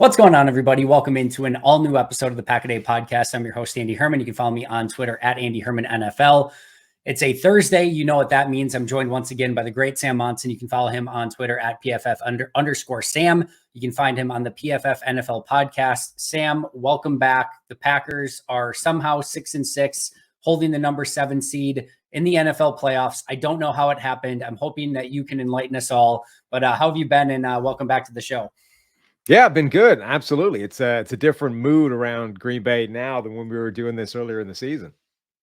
What's going on, everybody? Welcome into an all-new episode of the Pack-A-Day Podcast. I'm your host, Andy Herman. You can follow me on Twitter at Andy Herman NFL. It's a Thursday. You know what that means. I'm joined once again by the great Sam Monson. You can follow him on Twitter at PFF_Sam. You can find him on the PFF NFL Podcast. Sam, welcome back. The Packers are somehow 6-6, holding the number 7 seed in the NFL playoffs. I don't know how it happened. I'm hoping that you can enlighten us all. But how have you been? And welcome back to the show. Yeah, been good. Absolutely. It's a different mood around Green Bay now than when we were doing this earlier in the season.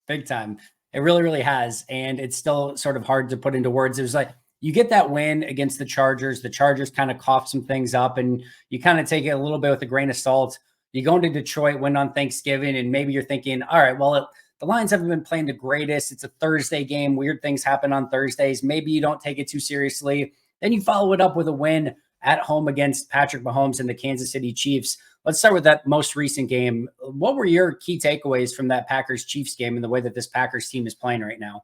Big time. It really, really has. And it's still sort of hard to put into words. It was like you get that win against the Chargers. The Chargers kind of cough some things up and you kind of take it a little bit with a grain of salt. You go into Detroit, win on Thanksgiving, and maybe you're thinking, all right, well, the Lions haven't been playing the greatest. It's a Thursday game. Weird things happen on Thursdays. Maybe you don't take it too seriously. Then you follow it up with a win at home against Patrick Mahomes and the Kansas City Chiefs. Let's start with that most recent game. What were your key takeaways from that Packers-Chiefs game and the way that this Packers team is playing right now?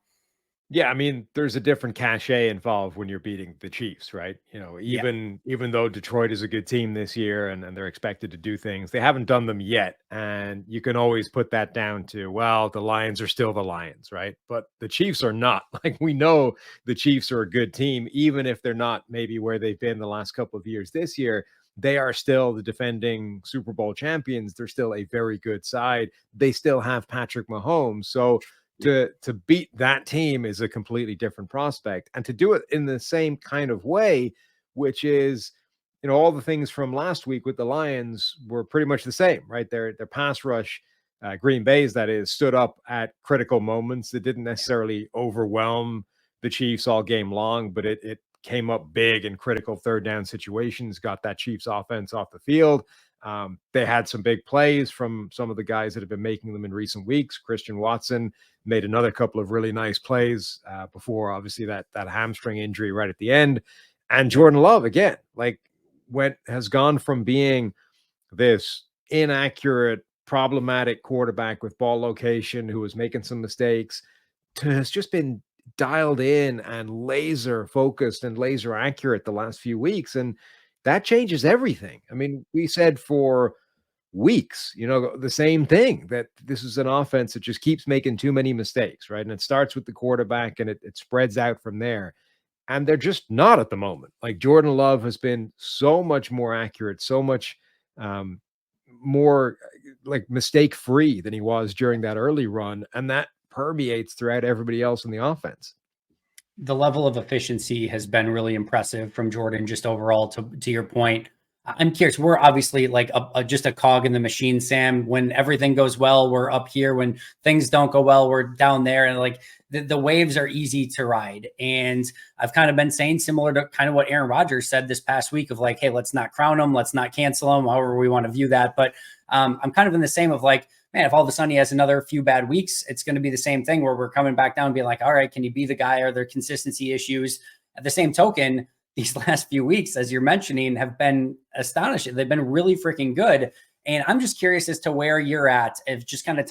Yeah, I mean, there's a different cachet involved when you're beating the Chiefs, right? Even though Detroit is a good team this year and they're expected to do things, they haven't done them yet. And you can always put that down to, well, the Lions are still the Lions, right? But the Chiefs are not. Like, we know the Chiefs are a good team, even if they're not maybe where they've been the last couple of years. This year, they are still the defending Super Bowl champions. They're still a very good side. They still have Patrick Mahomes. So to beat that team is a completely different prospect, and to do it in the same kind of way, which is, all the things from last week with the Lions were pretty much the same, right? Their pass rush, Green Bay's that is, stood up at critical moments. It didn't necessarily overwhelm the Chiefs all game long, but it came up big in critical third down situations, got that Chiefs offense off the field. They had some big plays from some of the guys that have been making them in recent weeks. Christian Watson made another couple of really nice plays before, obviously, that hamstring injury right at the end. And Jordan Love, again, has gone from being this inaccurate, problematic quarterback with ball location who was making some mistakes to has just been dialed in and laser focused and laser accurate the last few weeks. And that changes everything. I mean, we said for weeks, the same thing, that this is an offense that just keeps making too many mistakes, right? And it starts with the quarterback and it spreads out from there. And they're just not at the moment. Like, Jordan Love has been so much more accurate, so much more like mistake free than he was during that early run. And that permeates throughout everybody else in the offense. The level of efficiency has been really impressive from Jordan, just overall, to your point. I'm curious. We're obviously like just a cog in the machine, Sam. When everything goes well, we're up here. When things don't go well, we're down there. And like the waves are easy to ride. And I've kind of been saying similar to kind of what Aaron Rodgers said this past week of like, hey, let's not crown him. Let's not cancel him, however we want to view that. But I'm kind of in the same of like, man, if all of a sudden he has another few bad weeks, it's going to be the same thing where we're coming back down and being like, all right, can you be the guy? Are there consistency issues? At the same token, these last few weeks, as you're mentioning, have been astonishing. They've been really freaking good. And I'm just curious as to where you're at, if just kind of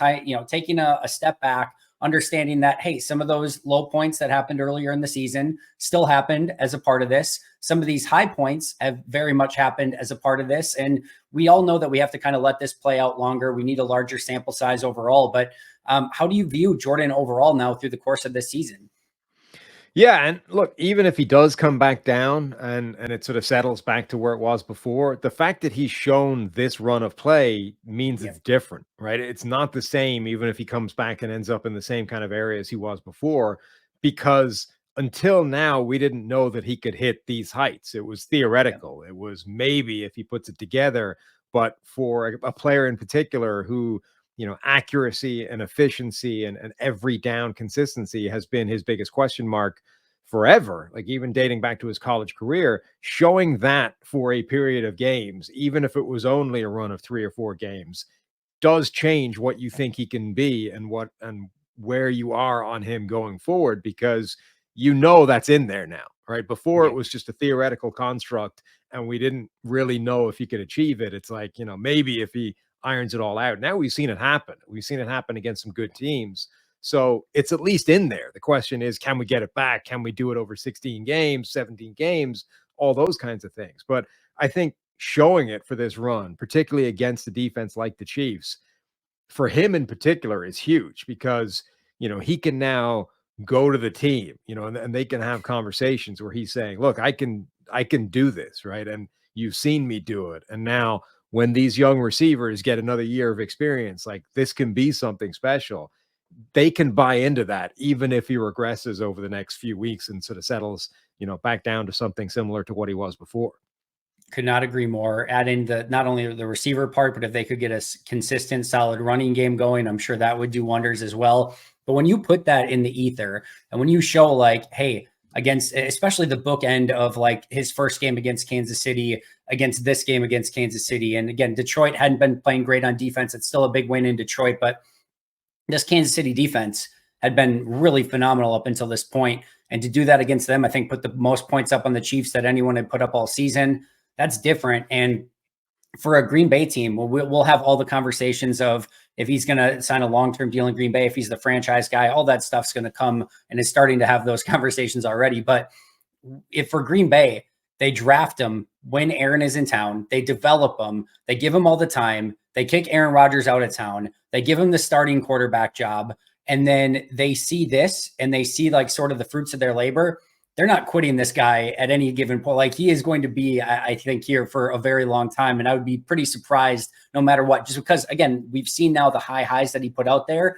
taking a step back, understanding that, hey, some of those low points that happened earlier in the season still happened as a part of this. Some of these high points have very much happened as a part of this. And we all know that we have to kind of let this play out longer. We need a larger sample size overall. But how do you view Jordan overall now through the course of this season? Yeah, and look, even if he does come back down and it sort of settles back to where it was before, the fact that he's shown this run of play means it's different, right? It's not the same, even if he comes back and ends up in the same kind of area as he was before, because until now, we didn't know that he could hit these heights. It was theoretical. It was maybe if he puts it together, but for a player in particular who, accuracy and efficiency and every down consistency has been his biggest question mark forever, like even dating back to his college career. Showing that for a period of games, even if it was only a run of 3 or 4 games, does change what you think he can be and where you are on him going forward, because that's in there now, right? Before it was just a theoretical construct and we didn't really know if he could achieve it. It's like, maybe if he irons it all out. Now we've seen it happen. We've seen it happen against some good teams. So it's at least in there. The question is, can we get it back? Can we do it over 16 games, 17 games, all those kinds of things? But I think showing it for this run, particularly against a defense like the Chiefs, for him in particular is huge because, he can now go to the team, and they can have conversations where he's saying, look, I can do this, right? And you've seen me do it. And now when these young receivers get another year of experience, like this can be something special. They can buy into that, even if he regresses over the next few weeks and sort of settles, back down to something similar to what he was before. Could not agree more. Add in not only the receiver part, but if they could get a consistent, solid running game going, I'm sure that would do wonders as well. But when you put that in the ether and when you show like, hey, against especially the bookend of like his first game against Kansas City, against this game against Kansas City. And again, Detroit hadn't been playing great on defense. It's still a big win in Detroit, but this Kansas City defense had been really phenomenal up until this point. And to do that against them, I think put the most points up on the Chiefs that anyone had put up all season. That's different. And for a Green Bay team, we'll have all the conversations of if he's going to sign a long-term deal in Green Bay, if he's the franchise guy, all that stuff's going to come and is starting to have those conversations already. But if for Green Bay, they draft him when Aaron is in town, they develop him, they give him all the time, they kick Aaron Rodgers out of town, they give him the starting quarterback job, and then they see this and they see like sort of the fruits of their labor. They're not quitting this guy at any given point. Like he is going to be, I think, here for a very long time. And I would be pretty surprised no matter what, just because, again, we've seen now the high highs that he put out there.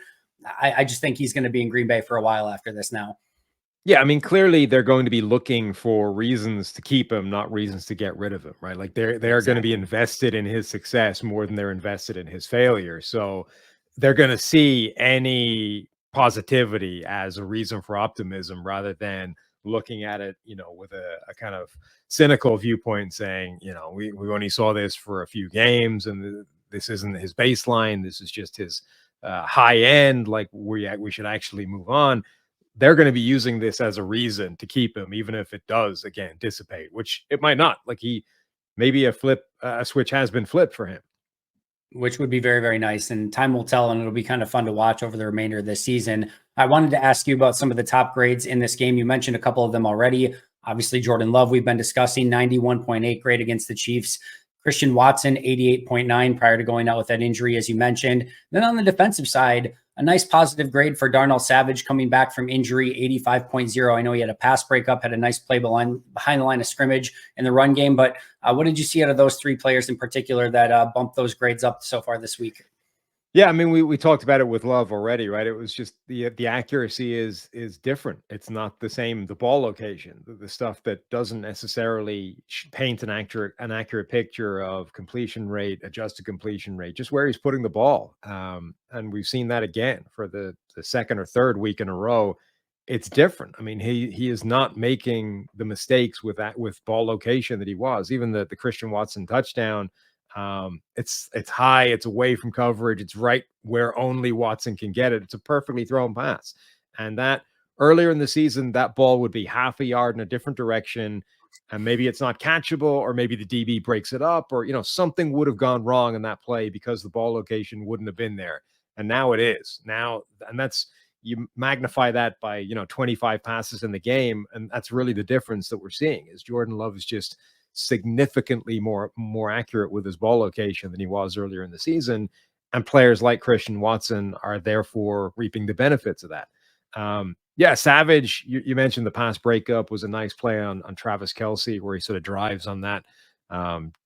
I just think he's going to be in Green Bay for a while after this now. Yeah, I mean, clearly they're going to be looking for reasons to keep him, not reasons to get rid of him, right? Like they're going to be invested in his success more than they're invested in his failure. So they're going to see any positivity as a reason for optimism rather than looking at it, with a kind of cynical viewpoint saying, we only saw this for a few games and this isn't his baseline. This is just his high end. Like we should actually move on. They're going to be using this as a reason to keep him, even if it does, again, dissipate, which it might not. Like maybe a switch has been flipped for him. Which would be very, very nice. And time will tell, and it'll be kind of fun to watch over the remainder of this season. I wanted to ask you about some of the top grades in this game. You mentioned a couple of them already. Obviously, Jordan Love, we've been discussing, 91.8 grade against the Chiefs. Christian Watson, 88.9 prior to going out with that injury, as you mentioned. Then on the defensive side, a nice positive grade for Darnell Savage coming back from injury, 85.0. I know he had a pass breakup, had a nice play behind the line of scrimmage in the run game. But what did you see out of those three players in particular that bumped those grades up so far this week? Yeah, I mean, we talked about it with Love already, right? It was just the accuracy is different. It's not the same. The ball location, the stuff that doesn't necessarily paint an accurate picture of completion rate, adjusted completion rate, just where he's putting the ball. And we've seen that again for the second or third week in a row. It's different. I mean, he is not making the mistakes with ball location that he was. Even the Christian Watson touchdown. It's high, it's away from coverage, it's right where only Watson can get it. It's a perfectly thrown pass. And that earlier in the season, that ball would be half a yard in a different direction. And maybe it's not catchable, or maybe the DB breaks it up, or something would have gone wrong in that play because the ball location wouldn't have been there. And now it is. Now, and that's you magnify that by 25 passes in the game, and that's really the difference that we're seeing is Jordan Love is just significantly more accurate with his ball location than he was earlier in the season. And players like Christian Watson are therefore reaping the benefits of that. Yeah, Savage, you mentioned the pass breakup was a nice play on Travis Kelce, where he sort of drives on that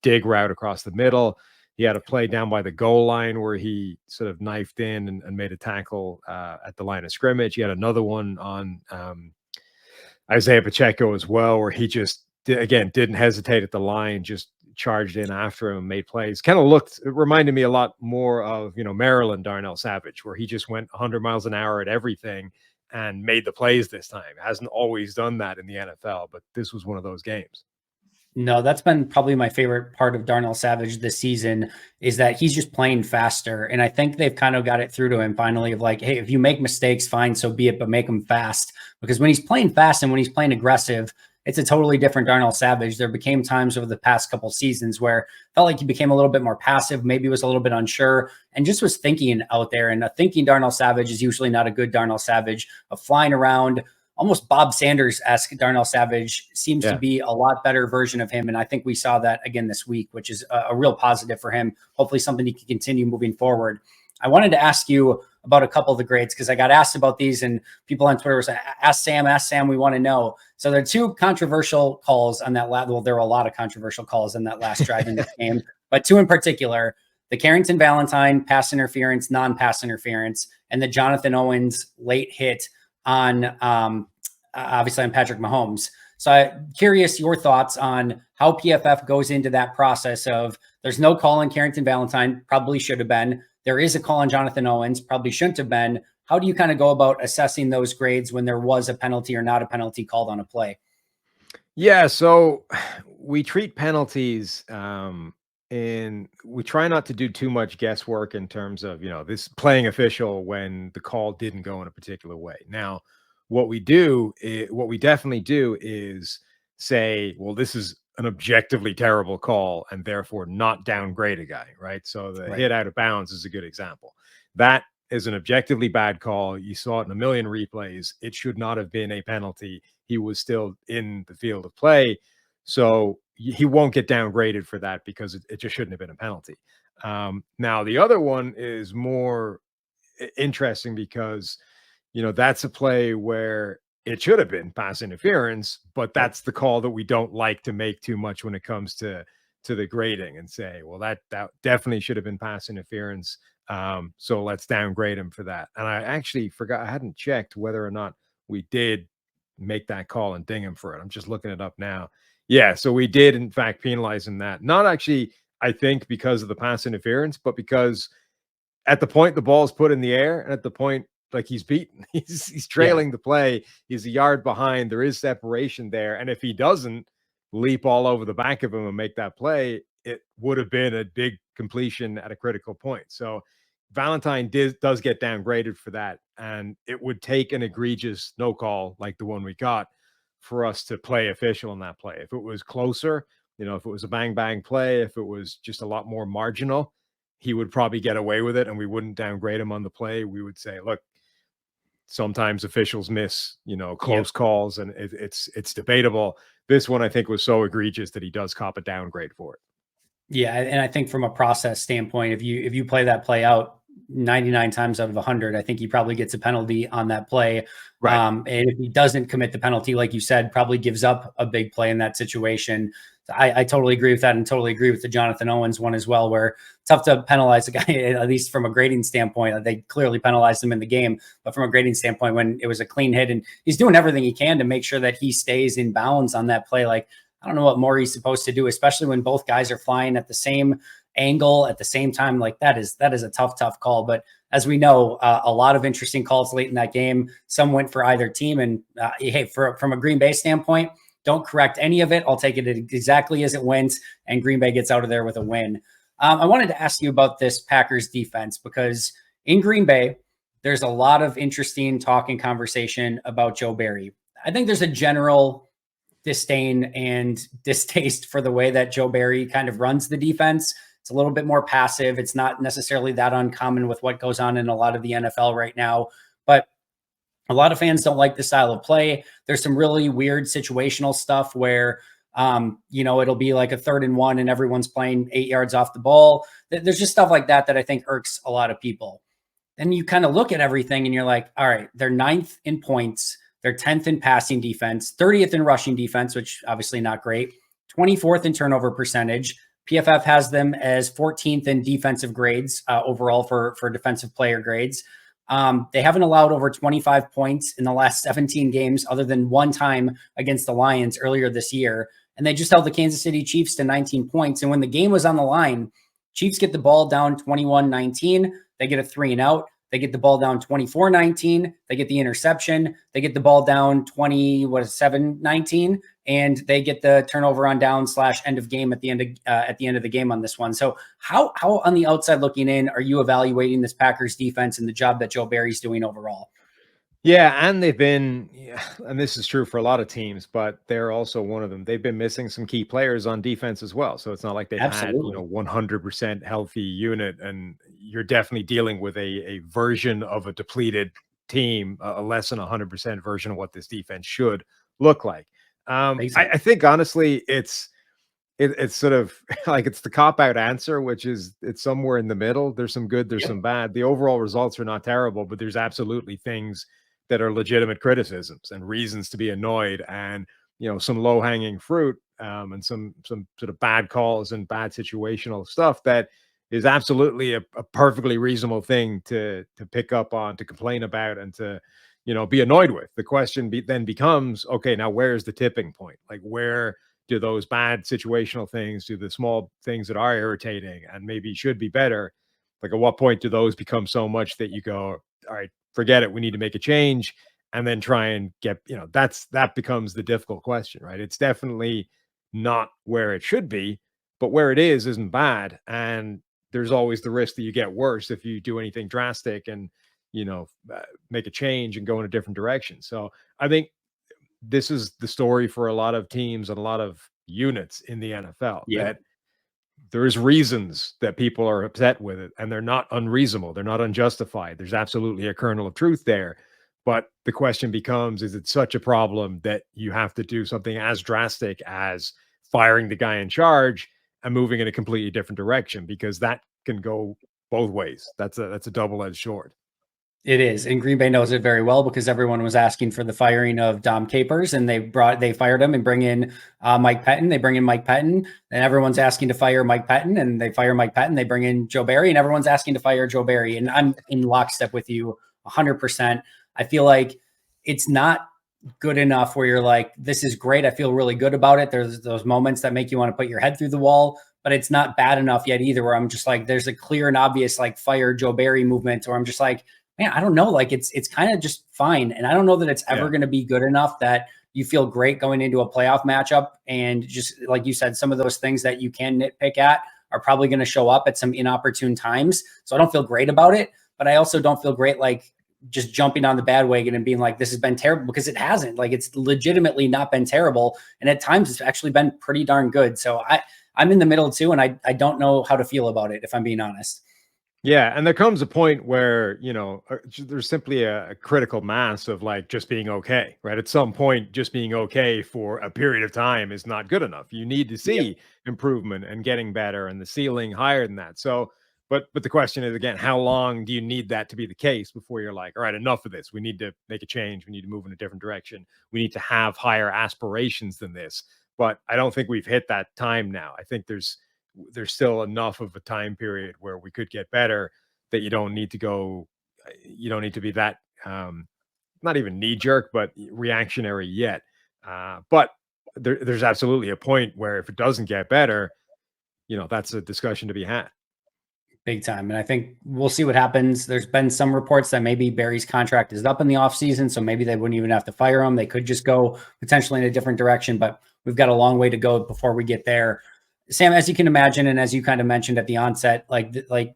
dig route across the middle. He had a play down by the goal line where he sort of knifed in and made a tackle at the line of scrimmage. He had another one on Isaiah Pacheco as well, where he just didn't hesitate at the line, just charged in after him and made plays. It reminded me a lot more of, Maryland Darnell Savage, where he just went 100 miles an hour at everything and made the plays this time. Hasn't always done that in the NFL, but this was one of those games. No, that's been probably my favorite part of Darnell Savage this season is that he's just playing faster. And I think they've kind of got it through to him finally of like, hey, if you make mistakes, fine, so be it, but make them fast. Because when he's playing fast and when he's playing aggressive, it's a totally different Darnell Savage. There became times over the past couple seasons where it felt like he became a little bit more passive, maybe was a little bit unsure, and just was thinking out there. And a thinking Darnell Savage is usually not a good Darnell Savage of flying around, almost Bob Sanders-esque Darnell Savage seems to Yeah. be a lot better version of him. And I think we saw that again this week, which is a real positive for him. Hopefully something he can continue moving forward. I wanted to ask you about a couple of the grades because I got asked about these and people on Twitter were saying, ask Sam, we want to know. So there are two controversial calls on that last, well, there were a lot of controversial calls on that last drive in this game, but two in particular, the Carrington Valentine pass interference, non-pass interference, and the Jonathan Owens late hit on obviously on Patrick Mahomes. So I'm curious your thoughts on how PFF goes into that process of there's no call on Carrington Valentine, probably should have been. There is a call on Jonathan Owens, probably shouldn't have been. How do you kind of go about assessing those grades when there was a penalty or not a penalty called on a play? Yeah, so we treat penalties and we try not to do too much guesswork in terms of, this playing official when the call didn't go in a particular way. Now, what we definitely do is say, well, this is an objectively terrible call and therefore not downgrade a guy, right? So the Right. hit out of bounds is a good example. That is an objectively bad call. You saw it in a million replays. It should not have been a penalty. He was still in the field of play. So he won't get downgraded for that because it just shouldn't have been a penalty. Now, the other one is more interesting because, that's a play where it should have been pass interference, but Yep. that's the call that we don't like to make too much when it comes to the grading and say, well, that definitely should have been pass interference. So let's downgrade him for that. And I actually forgot, I hadn't checked whether or not we did make that call and ding him for it. I'm just looking it up now. Yeah, so we did in fact penalize him that. Not actually, I think, because of the pass interference, but because at the point the ball is put in the air and at the point like he's beaten, he's Yeah. trailing the play, he's a yard behind, there is separation there. And if he doesn't leap all over the back of him and make that play, it would have been a big completion at a critical point. So Valentine does get downgraded for that. And it would take an egregious no call like the one we got for us to play official in that play. If it was closer, if it was a bang bang play, if it was just a lot more marginal, he would probably get away with it and we wouldn't downgrade him on the play. We would say, look, sometimes officials miss, Yep. close calls and it's debatable. This one I think was so egregious that he does cop a downgrade for it. Yeah, and I think from a process standpoint, if you play that play out 99 times out of 100, I think he probably gets a penalty on that play. Right. And if he doesn't commit the penalty, like you said, probably gives up a big play in that situation. I totally agree with that, and totally agree with the Jonathan Owens one as well, where it's tough to penalize a guy, at least from a grading standpoint. They clearly penalized him in the game, but from a grading standpoint, when it was a clean hit, and he's doing everything he can to make sure that he stays in bounds on that play. Like, I don't know what more he's supposed to do, especially when both guys are flying at the same angle at the same time. Like that is a tough call. But as we know, a lot of interesting calls late in that game. Some went for either team. And hey, from a Green Bay standpoint, don't correct any of it. I'll take it exactly as it went, and Green Bay gets out of there with a win. I wanted to ask you about this Packers defense because in Green Bay, there's a lot of interesting talk and conversation about Joe Barry. I think there's a general disdain and distaste for the way that Joe Barry kind of runs the defense. It's a little bit more passive. It's not necessarily that uncommon with what goes on in a lot of the NFL right now, but a lot of fans don't like the style of play. There's some really weird situational stuff where, it'll be like a 3rd and 1 and everyone's playing 8 yards off the ball. There's just stuff like that I think irks a lot of people. Then you kind of look at everything and you're like, all right, they're 9th in points. They're 10th in passing defense, 30th in rushing defense, which obviously not great, 24th in turnover percentage. PFF has them as 14th in defensive grades overall for defensive player grades. They haven't allowed over 25 points in the last 17 games, other than one time against the Lions earlier this year. And they just held the Kansas City Chiefs to 19 points. And when the game was on the line, Chiefs get the ball down 21-19. They get a 3 and out. They get the ball down 24-19. They get the interception. They get the ball down 7-19, and they get the turnover on down / end of game at the end of the game on this one. So how on the outside looking in are you evaluating this Packers defense and the job that Joe Barry's doing overall? Yeah, and they've been, yeah, and this is true for a lot of teams, but they're also one of them. They've been missing some key players on defense as well. So it's not like they've had, Absolutely. 100% healthy unit, and you're definitely dealing with a version of a depleted team, a less than 100% version of what this defense should look like. I Exactly. think honestly, it's sort of like it's the cop out answer, which is it's somewhere in the middle. There's some good, there's some Yep. bad. The overall results are not terrible, but there's absolutely things that are legitimate criticisms and reasons to be annoyed, and some low hanging fruit, and some sort of bad calls and bad situational stuff that is absolutely a perfectly reasonable thing to pick up on, to complain about, and to be annoyed with. The question then becomes, okay, now where's the tipping point? Like, where do those bad situational things, do the small things that are irritating and maybe should be better, like at what point do those become so much that you go, all right, forget it, we need to make a change, and then try and get, that becomes the difficult question, right? It's definitely not where it should be, but where it is isn't bad. And there's always the risk that you get worse if you do anything drastic and you know make a change and go in a different direction. So I think this is the story for a lot of teams and a lot of units in the NFL, Yep. that there's reasons that people are upset with it, and they're not unreasonable, they're not unjustified. There's absolutely a kernel of truth there. But the question becomes, is it such a problem that you have to do something as drastic as firing the guy in charge and moving in a completely different direction? Because that can go both ways. That's a double-edged sword. It is, and Green Bay knows it very well because everyone was asking for the firing of Dom Capers, and they fired him and bring in Mike Pettin. They bring in Mike Pettin, and everyone's asking to fire Mike Pettin, and they fire Mike Pettin. They bring in Joe Barry, and everyone's asking to fire Joe Barry. And I'm in lockstep with you 100%. I feel like it's not good enough where you're like, this is great. I feel really good about it. There's those moments that make you want to put your head through the wall, but it's not bad enough yet either, where I'm just like, there's a clear and obvious like fire Joe Barry movement, or I'm just like, man, I don't know. Like it's kind of just fine. And I don't know that it's ever Yeah. going to be good enough that you feel great going into a playoff matchup. And just like you said, some of those things that you can nitpick at are probably going to show up at some inopportune times. So I don't feel great about it, but I also don't feel great like just jumping on the bandwagon and being like, this has been terrible, because it hasn't. Like, it's legitimately not been terrible. And at times it's actually been pretty darn good. So I'm in the middle too. And I don't know how to feel about it, if I'm being honest. Yeah, and there comes a point where, there's simply a critical mass of like just being okay, right? At some point, just being okay for a period of time is not good enough. You need to Yep. see improvement and getting better and the ceiling higher than that. So, but the question is again, how long do you need that to be the case before you're like, all right, enough of this. We need to make a change. We need to move in a different direction. We need to have higher aspirations than this. But I don't think we've hit that time now. I think there's still enough of a time period where we could get better, that you don't need to be that not even knee jerk but reactionary yet. But there's absolutely a point where if it doesn't get better, that's a discussion to be had. Big time. And I think we'll see what happens. There's been some reports that maybe Barry's contract is up in the offseason, so maybe they wouldn't even have to fire him. They could just go potentially in a different direction, but we've got a long way to go before we get there. Sam, as you can imagine, and as you kind of mentioned at the onset, like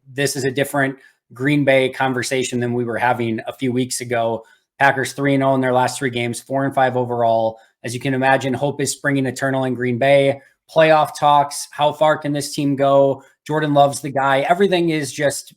this is a different Green Bay conversation than we were having a few weeks ago. Packers 3-0 in their last three games, 4-5 overall. As you can imagine, hope is springing eternal in Green Bay. Playoff talks. How far can this team go? Jordan Love's the guy. Everything is just,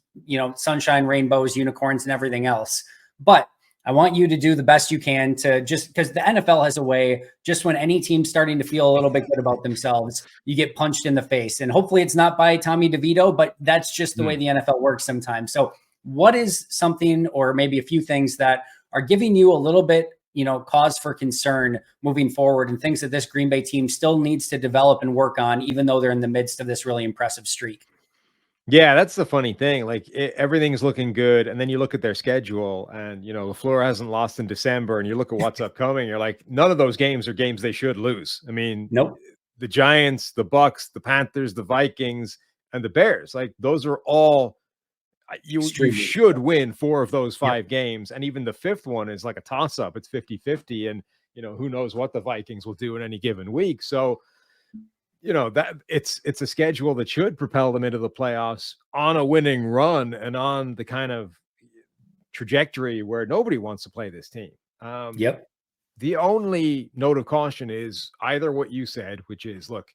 sunshine, rainbows, unicorns, and everything else. But I want you to do the best you can to, just because the NFL has a way, just when any team's starting to feel a little bit good about themselves, you get punched in the face. And hopefully it's not by Tommy DeVito, but that's just the way Hmm. the NFL works sometimes. So what is something, or maybe a few things that are giving you a little bit, cause for concern moving forward, and things that this Green Bay team still needs to develop and work on, even though they're in the midst of this really impressive streak? Yeah, that's the funny thing. Like everything's looking good, and then you look at their schedule, and LaFleur hasn't lost in December, and you look at what's upcoming. You're like, none of those games are games they should lose. I mean, Nope. the Giants, the Bucks, the Panthers, the Vikings, and the Bears. Like those are all you Extremely. should win four of those Yep. five games, and even the fifth one is like a toss up. It's 50-50, and who knows what the Vikings will do in any given week. So that it's a schedule that should propel them into the playoffs on a winning run and on the kind of trajectory where nobody wants to play this team. Yep. The only note of caution is either what you said, which is, look,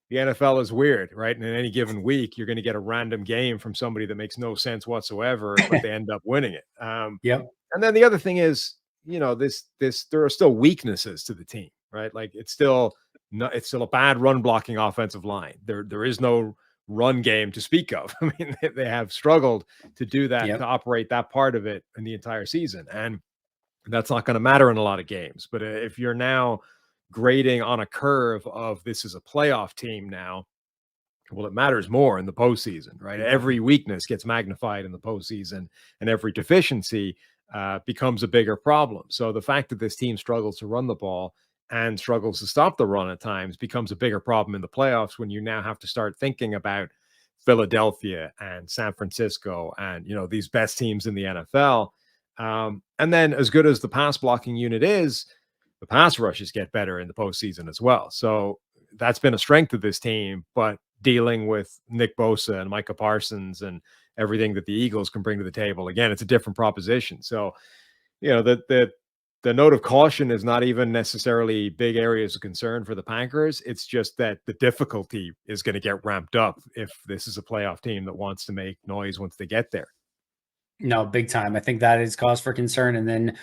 the NFL is weird, right? And in any given week, you're going to get a random game from somebody that makes no sense whatsoever, but they end up winning it. Yep. And then the other thing is, there are still weaknesses to the team, right? Like it's still a bad run blocking offensive line. There is no run game to speak of. I mean, they have struggled to do that, to Yep. operate that part of it in the entire season. And that's not going to matter in a lot of games. But if you're now grading on a curve of this is a playoff team now, well, it matters more in the postseason, right? Every weakness gets magnified in the postseason, and every deficiency becomes a bigger problem. So the fact that this team struggles to run the ball and struggles to stop the run at times becomes a bigger problem in the playoffs when you now have to start thinking about Philadelphia and San Francisco and these best teams in the NFL. And then, as good as the pass blocking unit is, the pass rushes get better in the postseason as well. So that's been a strength of this team, but dealing with Nick Bosa and Micah Parsons and everything that the Eagles can bring to the table, again, it's a different proposition. So, the note of caution is not even necessarily big areas of concern for the Packers. It's just that the difficulty is going to get ramped up if this is a playoff team that wants to make noise once they get there. No, big time. I think that is cause for concern. And then,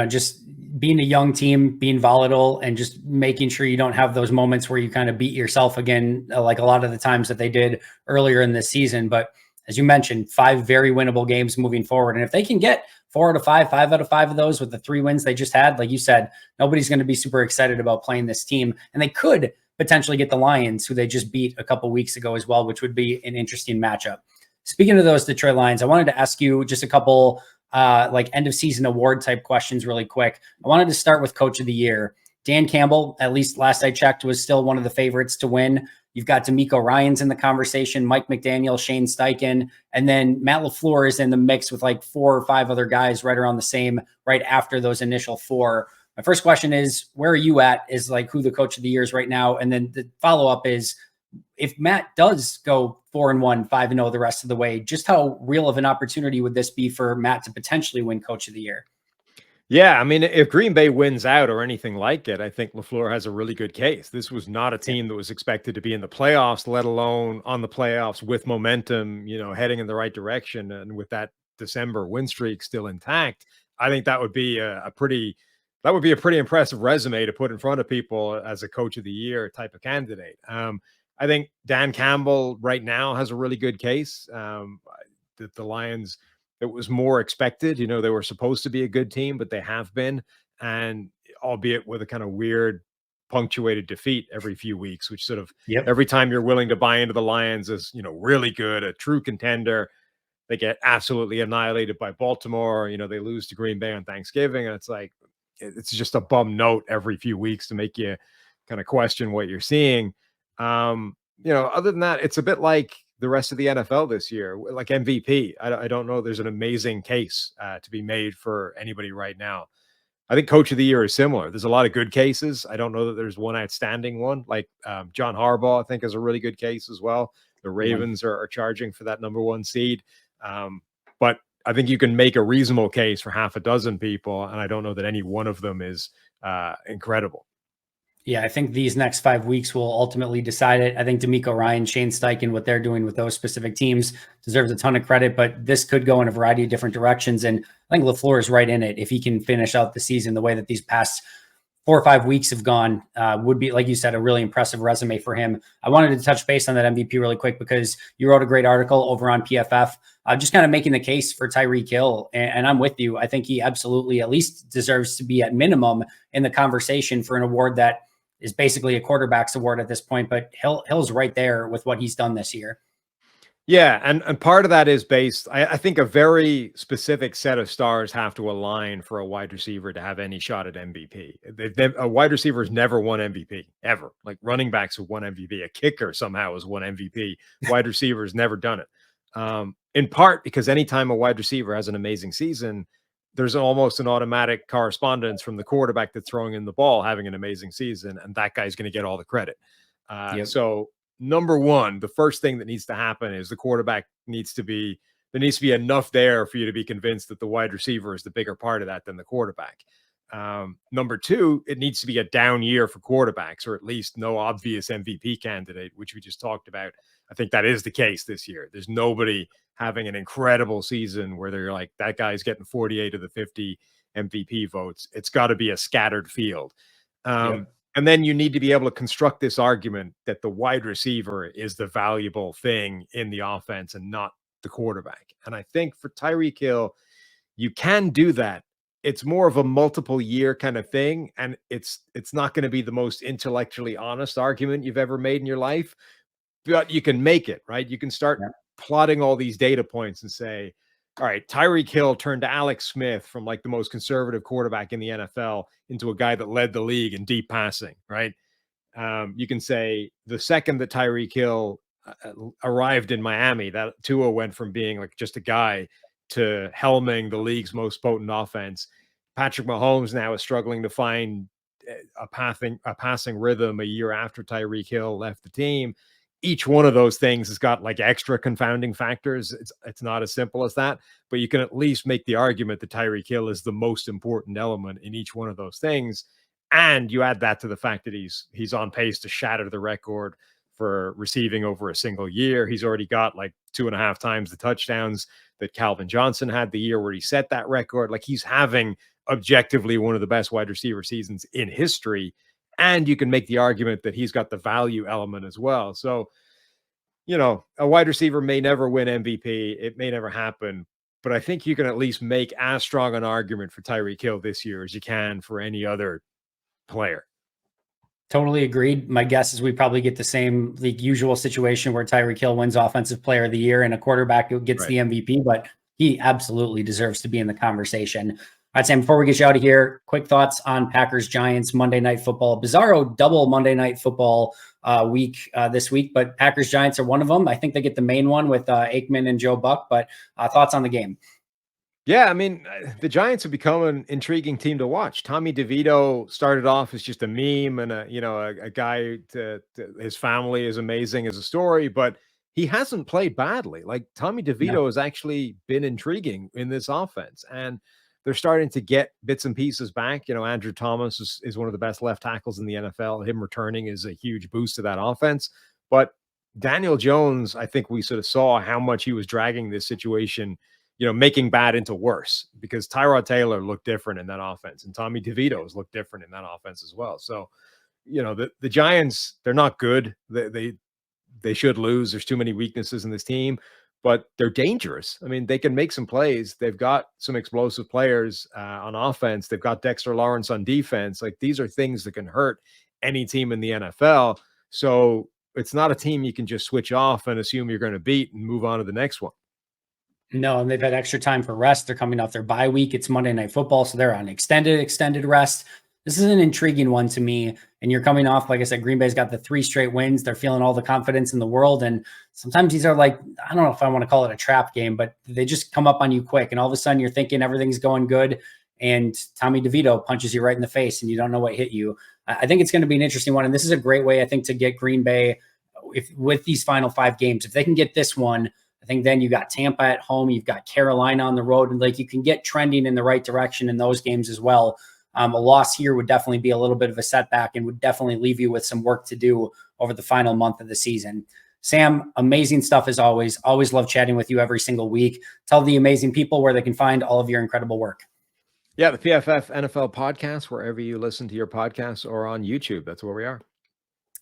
just being a young team, being volatile, and just making sure you don't have those moments where you kind of beat yourself again, like a lot of the times that they did earlier in this season. But as you mentioned, 5 very winnable games moving forward. And if they can get 4 out of 5, 5 out of 5 of those with the 3 wins they just had, like you said, nobody's going to be super excited about playing this team. And they could potentially get the Lions, who they just beat a couple weeks ago as well, which would be an interesting matchup. Speaking of those Detroit Lions, I wanted to ask you just a couple like end of season award type questions really quick. I wanted to start with Coach of the Year. Dan Campbell, at least last I checked, was still one of the favorites to win. You've got D'Amico Ryans in the conversation, Mike McDaniel, Shane Steichen, and then Matt LaFleur is in the mix with like 4 or 5 other guys right around the same, right after those initial 4. My first question is, where are you at? Is like who the Coach of the Year is right now? And then the follow-up is, if Matt does go 4-1, 5-0 the rest of the way, just how real of an opportunity would this be for Matt to potentially win Coach of the Year? Yeah, I mean, if Green Bay wins out or anything like it, I think LaFleur has a really good case. This was not a team that was expected to be in the playoffs, let alone on the playoffs with momentum, heading in the right direction. And with that December win streak still intact, I think that would be a pretty impressive resume to put in front of people as a Coach of the Year type of candidate. I think Dan Campbell right now has a really good case. The Lions, it was more expected. They were supposed to be a good team, but they have been, and albeit with a kind of weird punctuated defeat every few weeks, which sort of Yep. every time you're willing to buy into the Lions as, really good, a true contender, they get absolutely annihilated by Baltimore. They lose to Green Bay on Thanksgiving, and it's like, it's just a bum note every few weeks to make you kind of question what you're seeing. Other than that, it's a bit like the rest of the NFL this year, like MVP. I don't know. There's an amazing case to be made for anybody right now. I think Coach of the Year is similar. There's a lot of good cases. I don't know that there's one outstanding one. Like John Harbaugh, I think, is a really good case as well. The Ravens are charging for that number 1 seed. But I think you can make a reasonable case for half a dozen people, and I don't know that any one of them is incredible. Yeah, I think these next 5 weeks will ultimately decide it. I think D'Amico Ryan, Shane Steichen, what they're doing with those specific teams deserves a ton of credit, but this could go in a variety of different directions. And I think LaFleur is right in it. If he can finish out the season the way that these past 4 or 5 weeks have gone, would be, like you said, a really impressive resume for him. I wanted to touch base on that MVP really quick because you wrote a great article over on PFF, just kind of making the case for Tyreek Hill. And I'm with you. I think he absolutely at least deserves to be at minimum in the conversation for an award that is basically a quarterback's award at this point, but Hill's right there with what he's done this year. Yeah, and part of that is based, I think a very specific set of stars have to align for a wide receiver to have any shot at MVP. A wide receiver has never won MVP, ever. Like running backs have won MVP. A kicker somehow has won MVP. Wide receiver has never done it. In part because anytime a wide receiver has an amazing season, there's almost an automatic correspondence from the quarterback that's throwing in the ball having an amazing season, and that guy's going to get all the credit. Yep. So number 1, the first thing that needs to happen is the quarterback needs to be, there needs to be enough there for you to be convinced that the wide receiver is the bigger part of that than the quarterback. Number two, it needs to be a down year for quarterbacks, or at least no obvious MVP candidate, which we just talked about. I think that is the case this year. There's nobody having an incredible season where they're like, that guy's getting 48 of the 50 MVP votes. It's got to be a scattered field. And then you need to be able to construct this argument that the wide receiver is the valuable thing in the offense and not the quarterback. And I think for Tyreek Hill, you can do that. It's more of a multiple year kind of thing. And it's not going to be the most intellectually honest argument you've ever made in your life, but you can make it, right? You can start plotting all these data points and say, all right, Tyreek Hill turned to Alex Smith from like the most conservative quarterback in the NFL into a guy that led the league in deep passing, right? You can say the second that Tyreek Hill arrived in Miami, that Tua went from being like just a guy to helming the league's most potent offense. Patrick Mahomes now is struggling to find a passing rhythm a year after Tyreek Hill left the team. Each one of those things has got like extra confounding factors. It's not as simple as that, but you can at least make the argument that Tyreek Hill is the most important element in each one of those things. And you add that to the fact that he's on pace to shatter the record for receiving over a single year. He's already got like 2.5 times the touchdowns that Calvin Johnson had the year where he set that record. Like, he's having objectively one of the best wide receiver seasons in history. And you can make the argument that he's got the value element as well. So, a wide receiver may never win MVP. It may never happen. But I think you can at least make as strong an argument for Tyreek Hill this year as you can for any other player. Totally agreed. My guess is we probably get the usual situation where Tyreek Hill wins Offensive Player of the Year and a quarterback who gets the MVP, but he absolutely deserves to be in the conversation. All right, Sam, before we get you out of here, quick thoughts on Packers-Giants Monday Night Football. Bizarro double Monday Night Football week this week, but Packers-Giants are one of them. I think they get the main one with Aikman and Joe Buck, but thoughts on the game? Yeah, I mean, the Giants have become an intriguing team to watch. Tommy DeVito started off as just a meme and a guy his family is amazing as a story, but he hasn't played badly. Like, Tommy DeVito has actually been intriguing in this offense, and they're starting to get bits and pieces back. Andrew Thomas is one of the best left tackles in the NFL. Him returning is a huge boost to that offense. But Daniel Jones, I think we sort of saw how much he was dragging this situation, making bad into worse, because Tyrod Taylor looked different in that offense, and Tommy DeVito's looked different in that offense as well. So, the Giants, they're not good. They should lose. There's too many weaknesses in this team, but they're dangerous. I mean, they can make some plays. They've got some explosive players on offense. They've got Dexter Lawrence on defense. Like, these are things that can hurt any team in the NFL. So it's not a team you can just switch off and assume you're going to beat and move on to the next one. No, and they've had extra time for rest. They're coming off their bye week. It's Monday Night Football, so they're on extended rest. This is an intriguing one to me. And you're coming off, like I said, Green Bay's got the 3 straight wins. They're feeling all the confidence in the world. And sometimes these are like, I don't know if I want to call it a trap game, but they just come up on you quick. And all of a sudden you're thinking everything's going good, and Tommy DeVito punches you right in the face and you don't know what hit you. I think it's going to be an interesting one. And this is a great way, I think, to get Green Bay with these final 5 games. If they can get this one, I think then you got Tampa at home, you've got Carolina on the road, and like, you can get trending in the right direction in those games as well. A loss here would definitely be a little bit of a setback and would definitely leave you with some work to do over the final month of the season. Sam, amazing stuff as always. Always love chatting with you every single week. Tell the amazing people where they can find all of your incredible work. Yeah, the PFF NFL podcast, wherever you listen to your podcasts, or on YouTube. That's where we are.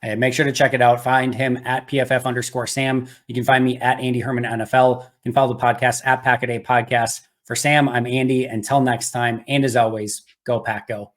And make sure to check it out. Find him at PFF_Sam. You can find me at Andy Herman NFL. You can follow the podcast at Pack-A-Day Podcast. For Sam, I'm Andy. Until next time, and as always, go Pack Go.